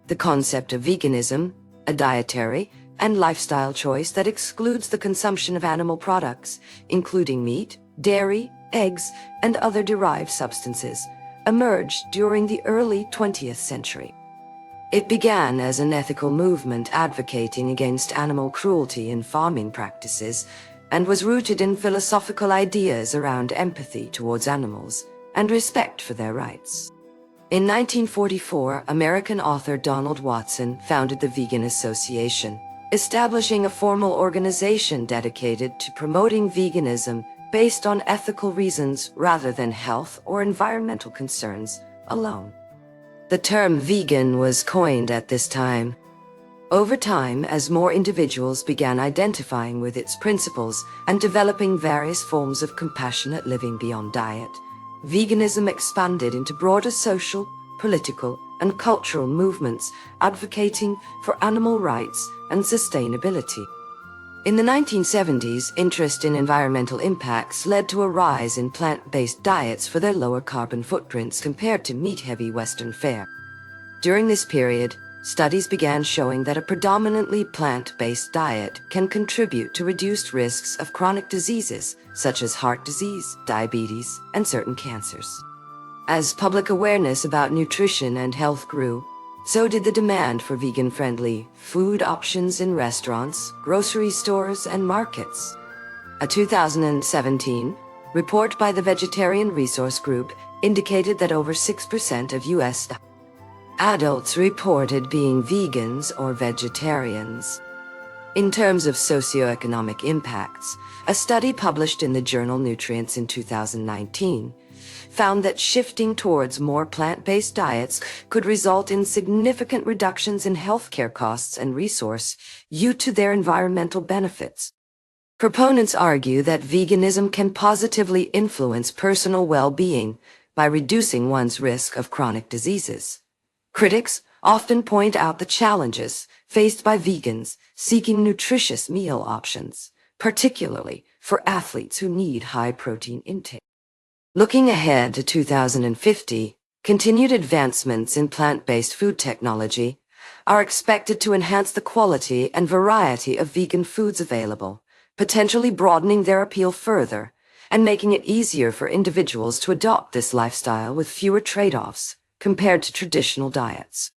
The concept of veganism, a dietary and lifestyle choice that excludes the consumption of animal products, including meat, dairy, eggs, and other derived substances, emerged during the early 20th century. It began as an ethical movement advocating against animal cruelty in farming practices, and was rooted in philosophical ideas around empathy towards animals and respect for their rights. In 1944, American author Donald Watson founded the Vegan Association, establishing a formal organization dedicated to promoting veganism based on ethical reasons rather than health or environmental concerns alone. The term vegan was coined at this time. Over time, as more individuals began identifying with its principles and developing various forms of compassionate living beyond diet, veganism expanded into broader social, political, and cultural movements advocating for animal rights and sustainability. In the 1970s, interest in environmental impacts led to a rise in plant-based diets for their lower carbon footprints compared to meat-heavy Western fare. During this period, studies began showing that a predominantly plant-based diet can contribute to reduced risks of chronic diseases such as heart disease, diabetes, and certain cancers. As public awareness about nutrition and health grew, so did the demand for vegan-friendly food options in restaurants, grocery stores, and markets. A 2017 report by the Vegetarian Resource Group indicated that over 6% of U.S. adults reported being vegans or vegetarians. In terms of socioeconomic impacts, a study published in the journal Nutrients in 2019 found that shifting towards more plant-based diets could result in significant reductions in healthcare costs and resource use to their environmental benefits. Proponents argue that veganism can positively influence personal well-being by reducing one's risk of chronic diseases. Critics often point out the challenges faced by vegans seeking nutritious meal options, particularly for athletes who need high protein intake. Looking ahead to 2050, continued advancements in plant-based food technology are expected to enhance the quality and variety of vegan foods available, potentially broadening their appeal further and making it easier for individuals to adopt this lifestyle with fewer trade-offs compared to traditional diets.